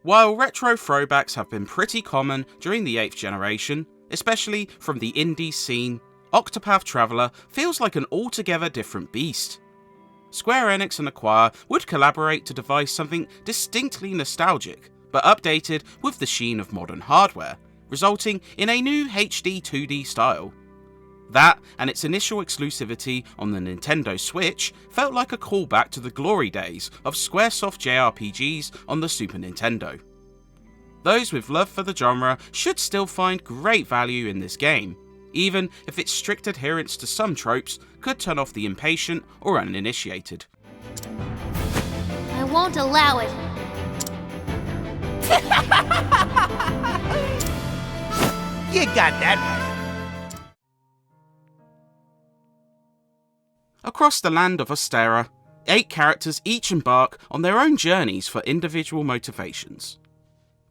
While retro throwbacks have been pretty common during the 8th generation, especially from the indie scene, Octopath Traveler feels like an altogether different beast. Square Enix and Acquire would collaborate to devise something distinctly nostalgic, but updated with the sheen of modern hardware, resulting in a new HD 2D style. That, and its initial exclusivity on the Nintendo Switch, felt like a callback to the glory days of Squaresoft JRPGs on the Super Nintendo. Those with love for the genre should still find great value in this game, even if its strict adherence to some tropes could turn off the impatient or uninitiated. I won't allow it. You got that right. Across the land of Ostera, 8 characters each embark on their own journeys for individual motivations.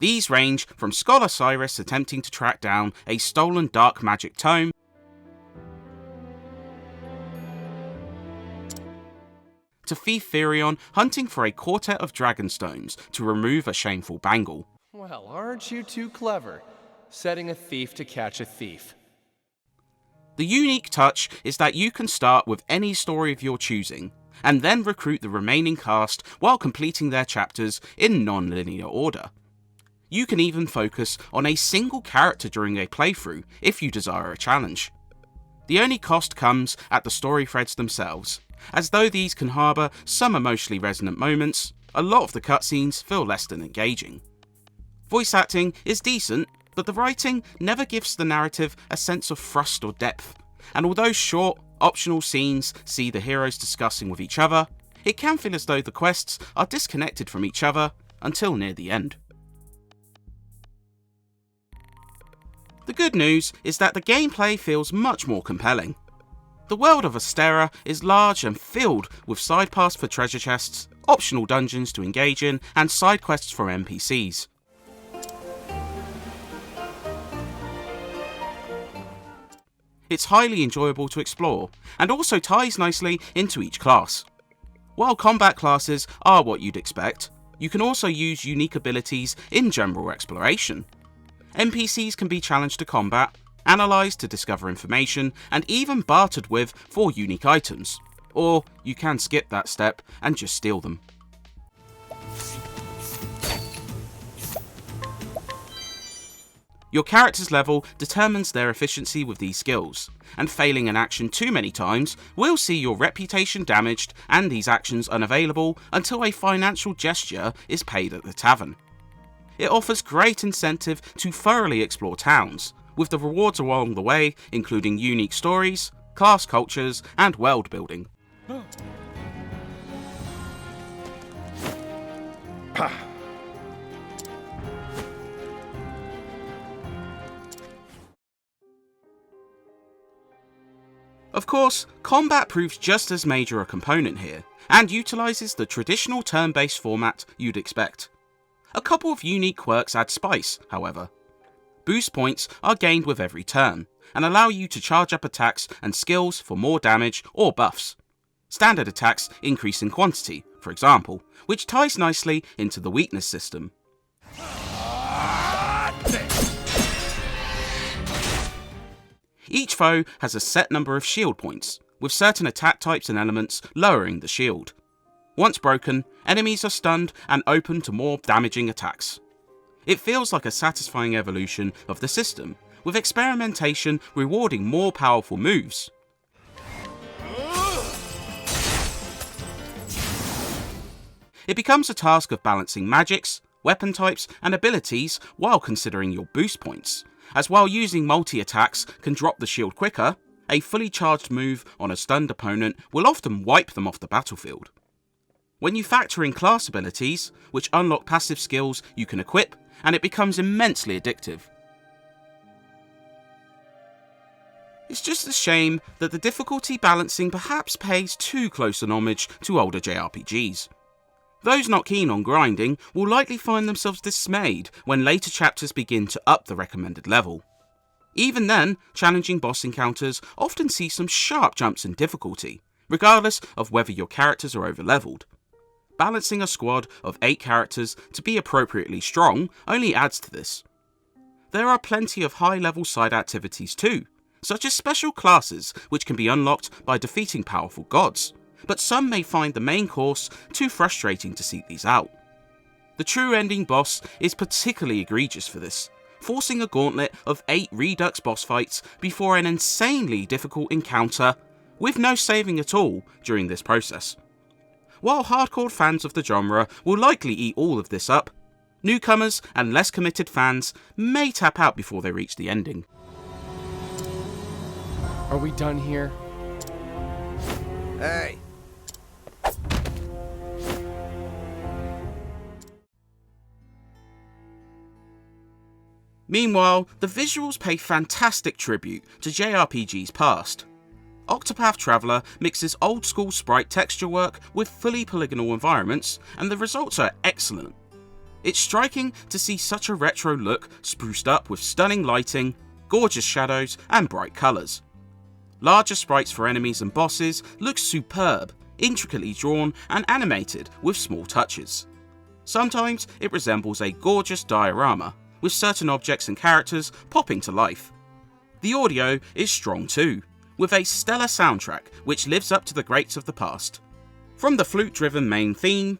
These range from Scholar Cyrus attempting to track down a stolen dark magic tome, to Thief Therion hunting for a quartet of dragonstones to remove a shameful bangle. Well, aren't you too clever, setting a thief to catch a thief? The unique touch is that you can start with any story of your choosing, and then recruit the remaining cast while completing their chapters in non-linear order. You can even focus on a single character during a playthrough if you desire a challenge. The only cost comes at the story threads themselves, as though these can harbour some emotionally resonant moments, a lot of the cutscenes feel less than engaging. Voice acting is decent, but the writing never gives the narrative a sense of thrust or depth, and although short, optional scenes see the heroes discussing with each other, it can feel as though the quests are disconnected from each other until near the end. The good news is that the gameplay feels much more compelling. The world of Ostera is large and filled with side paths for treasure chests, optional dungeons to engage in, and side quests for NPCs. It's highly enjoyable to explore, and also ties nicely into each class. While combat classes are what you'd expect, you can also use unique abilities in general exploration. NPCs can be challenged to combat, analysed to discover information, and even bartered with for unique items. Or you can skip that step and just steal them. Your character's level determines their efficiency with these skills, and failing an action too many times will see your reputation damaged and these actions unavailable until a financial gesture is paid at the tavern. It offers great incentive to thoroughly explore towns, with the rewards along the way including unique stories, class cultures, and world building. Of course, combat proves just as major a component here, and utilises the traditional turn-based format you'd expect. A couple of unique quirks add spice, however. Boost points are gained with every turn, and allow you to charge up attacks and skills for more damage or buffs. Standard attacks increase in quantity, for example, which ties nicely into the weakness system. Each foe has a set number of shield points, with certain attack types and elements lowering the shield. Once broken, enemies are stunned and open to more damaging attacks. It feels like a satisfying evolution of the system, with experimentation rewarding more powerful moves. It becomes a task of balancing magics, weapon types, and abilities while considering your boost points, as while using multi-attacks can drop the shield quicker, a fully charged move on a stunned opponent will often wipe them off the battlefield. When you factor in class abilities, which unlock passive skills you can equip, and it becomes immensely addictive. It's just a shame that the difficulty balancing perhaps pays too close an homage to older JRPGs. Those not keen on grinding will likely find themselves dismayed when later chapters begin to up the recommended level. Even then, challenging boss encounters often see some sharp jumps in difficulty, regardless of whether your characters are overleveled. Balancing a squad of 8 characters to be appropriately strong only adds to this. There are plenty of high-level side activities too, such as special classes which can be unlocked by defeating powerful gods, but some may find the main course too frustrating to seek these out. The true ending boss is particularly egregious for this, forcing a gauntlet of 8 Redux boss fights before an insanely difficult encounter, with no saving at all during this process. While hardcore fans of the genre will likely eat all of this up, newcomers and less committed fans may tap out before they reach the ending. Are we done here? Hey. Meanwhile, the visuals pay fantastic tribute to JRPG's past. Octopath Traveler mixes old school sprite texture work with fully polygonal environments, and the results are excellent. It's striking to see such a retro look spruced up with stunning lighting, gorgeous shadows, and bright colours. Larger sprites for enemies and bosses look superb, intricately drawn and animated with small touches. Sometimes it resembles a gorgeous diorama, with certain objects and characters popping to life. The audio is strong too, with a stellar soundtrack which lives up to the greats of the past. From the flute-driven main theme,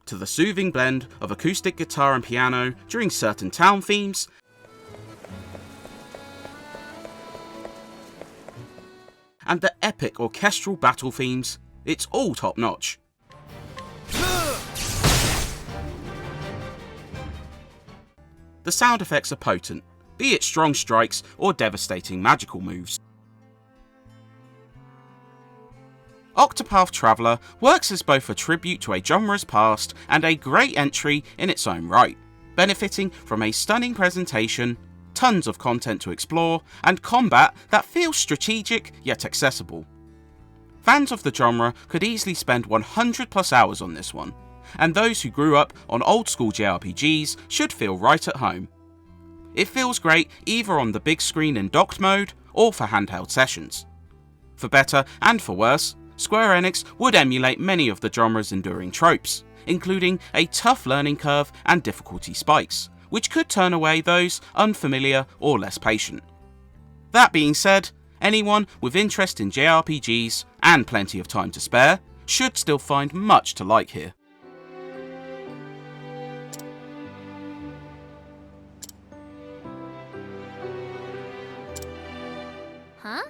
to the soothing blend of acoustic guitar and piano during certain town themes, and the epic orchestral battle themes, it's all top-notch. The sound effects are potent, be it strong strikes or devastating magical moves. Octopath Traveler works as both a tribute to a genre's past and a great entry in its own right, benefiting from a stunning presentation, tons of content to explore, and combat that feels strategic yet accessible. Fans of the genre could easily spend 100+ hours on this one, and those who grew up on old school JRPGs should feel right at home. It feels great either on the big screen in docked mode or for handheld sessions. For better and for worse, Square Enix would emulate many of the genre's enduring tropes, including a tough learning curve and difficulty spikes, which could turn away those unfamiliar or less patient. That being said, anyone with interest in JRPGs and plenty of time to spare should still find much to like here. Huh?